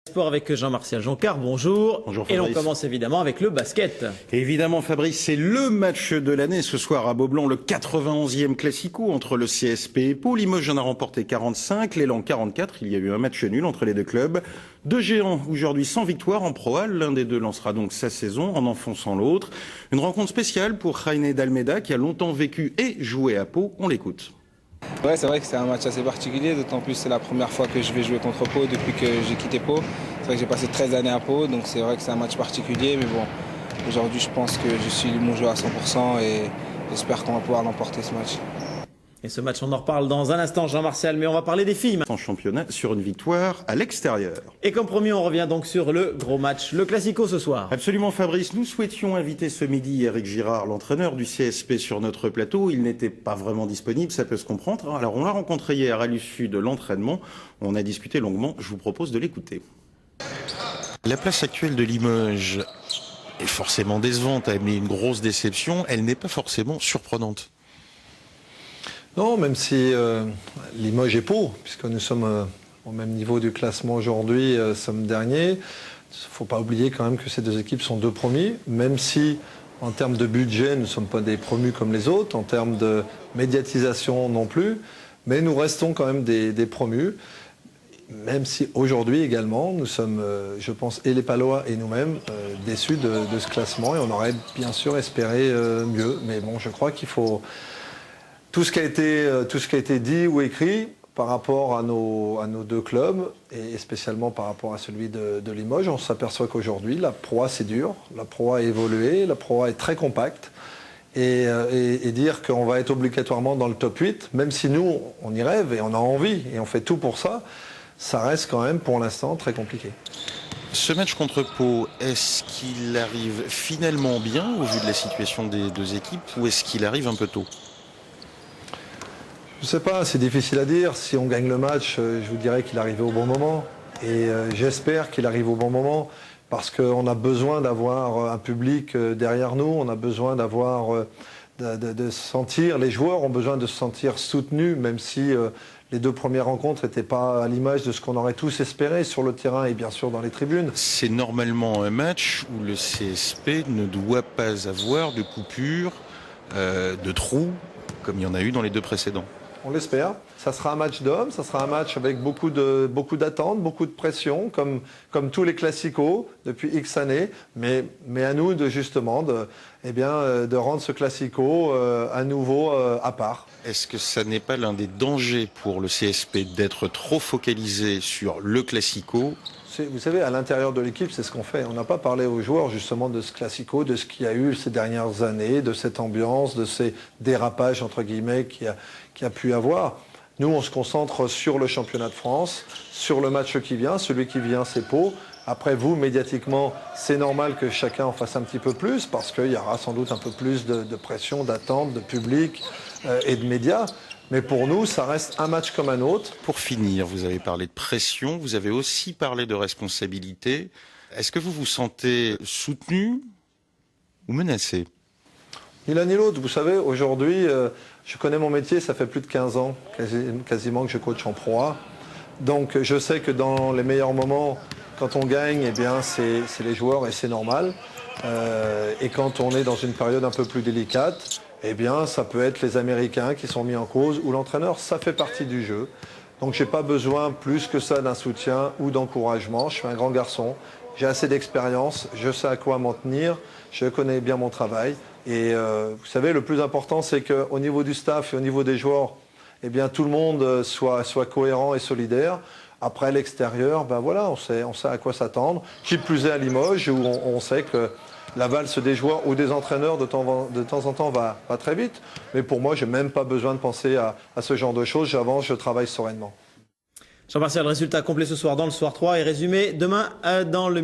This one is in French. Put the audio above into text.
Sport avec Jean-Martial Joncar, bonjour. Bonjour et Fabrice. l'on commence évidemment avec le basket. Évidemment Fabrice, c'est le match de l'année ce soir à Beaublanc, le 91e Classico entre le CSP et Pau. Limoges en a remporté 45, l'Élan 44. Il y a eu un match nul entre les deux clubs. Deux géants aujourd'hui sans victoire en Pro A. L'un des deux lancera donc sa saison en enfonçant l'autre. Une rencontre spéciale pour Jaime d'Almeida qui a longtemps vécu et joué à Pau. On l'écoute. Ouais, c'est vrai que c'est un match assez particulier, d'autant plus c'est la première fois que je vais jouer contre Pau depuis que j'ai quitté Pau. C'est vrai que j'ai passé 13 années à Pau, donc c'est vrai que c'est un match particulier, mais bon, aujourd'hui je pense que je suis mon jeu à 100% et j'espère qu'on va pouvoir l'emporter ce match. Et ce match, on en reparle dans un instant, Jean-Martial, mais on va parler des filles. En championnat sur une victoire à l'extérieur. Et comme promis, on revient donc sur le gros match, le Classico ce soir. Absolument Fabrice, nous souhaitions inviter ce midi Eric Girard, l'entraîneur du CSP sur notre plateau. Il n'était pas vraiment disponible, ça peut se comprendre. Alors on l'a rencontré hier à l'issue de l'entraînement. On a discuté longuement, je vous propose de l'écouter. La place actuelle de Limoges est forcément décevante, mais une grosse déception, elle n'est pas forcément surprenante. Non, même si Limoges et Pau, puisque nous sommes au même niveau du classement aujourd'hui, sommes derniers, il ne faut pas oublier quand même que ces deux équipes sont deux premiers, même si en termes de budget, nous ne sommes pas des promus comme les autres, en termes de médiatisation non plus, mais nous restons quand même des promus, même si aujourd'hui également, nous sommes, je pense, et les Palois et nous-mêmes, déçus de ce classement, et on aurait bien sûr espéré mieux, mais bon, je crois qu'il faut... Tout ce qui a été dit ou écrit par rapport à nos deux clubs, et spécialement par rapport à celui de Limoges, on s'aperçoit qu'aujourd'hui, la Pro A, c'est dur, la Pro A a évolué, la Pro A est très compacte, et dire qu'on va être obligatoirement dans le top 8, même si nous, on y rêve et on a envie, et on fait tout pour ça, ça reste quand même, pour l'instant, très compliqué. Ce match contre Pau, est-ce qu'il arrive finalement bien au vu de la situation des deux équipes, ou est-ce qu'il arrive un peu tôt ? Je ne sais pas, c'est difficile à dire. Si on gagne le match, je vous dirais qu'il arrivait au bon moment. Et j'espère qu'il arrive au bon moment parce qu'on a besoin d'avoir un public derrière nous. On a besoin d'avoir, de sentir, les joueurs ont besoin de se sentir soutenus, même si les deux premières rencontres n'étaient pas à l'image de ce qu'on aurait tous espéré sur le terrain et bien sûr dans les tribunes. C'est normalement un match où le CSP ne doit pas avoir de coupure, de trous, comme il y en a eu dans les deux précédents. On l'espère. Ça sera un match d'hommes, ça sera un match avec beaucoup d'attentes, beaucoup de pression, comme tous les classicos depuis X années. Mais à nous de rendre ce classico à nouveau à part. Est-ce que ça n'est pas l'un des dangers pour le CSP d'être trop focalisé sur le classico ? Vous savez, à l'intérieur de l'équipe, c'est ce qu'on fait. On n'a pas parlé aux joueurs justement de ce classico, de ce qu'il y a eu ces dernières années, de cette ambiance, de ces dérapages entre guillemets qu'il y a pu avoir. Nous, on se concentre sur le championnat de France, sur le match qui vient. Celui qui vient, c'est Pau. Après, vous, médiatiquement, c'est normal que chacun en fasse un petit peu plus parce qu'il y aura sans doute un peu plus de pression, d'attente, de public et de médias. Mais pour nous, ça reste un match comme un autre. Pour finir, vous avez parlé de pression, vous avez aussi parlé de responsabilité. Est-ce que vous vous sentez soutenu ou menacé ? Ni l'un ni l'autre. Vous savez, aujourd'hui, je connais mon métier, ça fait plus de 15 ans, quasiment que je coach en Pro A. Donc je sais que dans les meilleurs moments, quand on gagne, eh bien, c'est les joueurs et c'est normal. Et quand on est dans une période un peu plus délicate, eh bien, ça peut être les Américains qui sont mis en cause ou l'entraîneur. Ça fait partie du jeu. Donc, j'ai pas besoin plus que ça d'un soutien ou d'encouragement. Je suis un grand garçon. J'ai assez d'expérience. Je sais à quoi m'en tenir. Je connais bien mon travail. Et vous savez, le plus important, c'est qu'au niveau du staff et au niveau des joueurs, eh bien, tout le monde soit cohérent et solidaire. Après l'extérieur, ben voilà, on sait à quoi s'attendre. Qui plus est à Limoges, où on sait que la valse des joueurs ou des entraîneurs de temps en temps va très vite. Mais pour moi, je n'ai même pas besoin de penser à ce genre de choses. J'avance, je travaille sereinement. Jean-Martial, résultat complet ce soir dans le Soir 3 et résumé demain dans le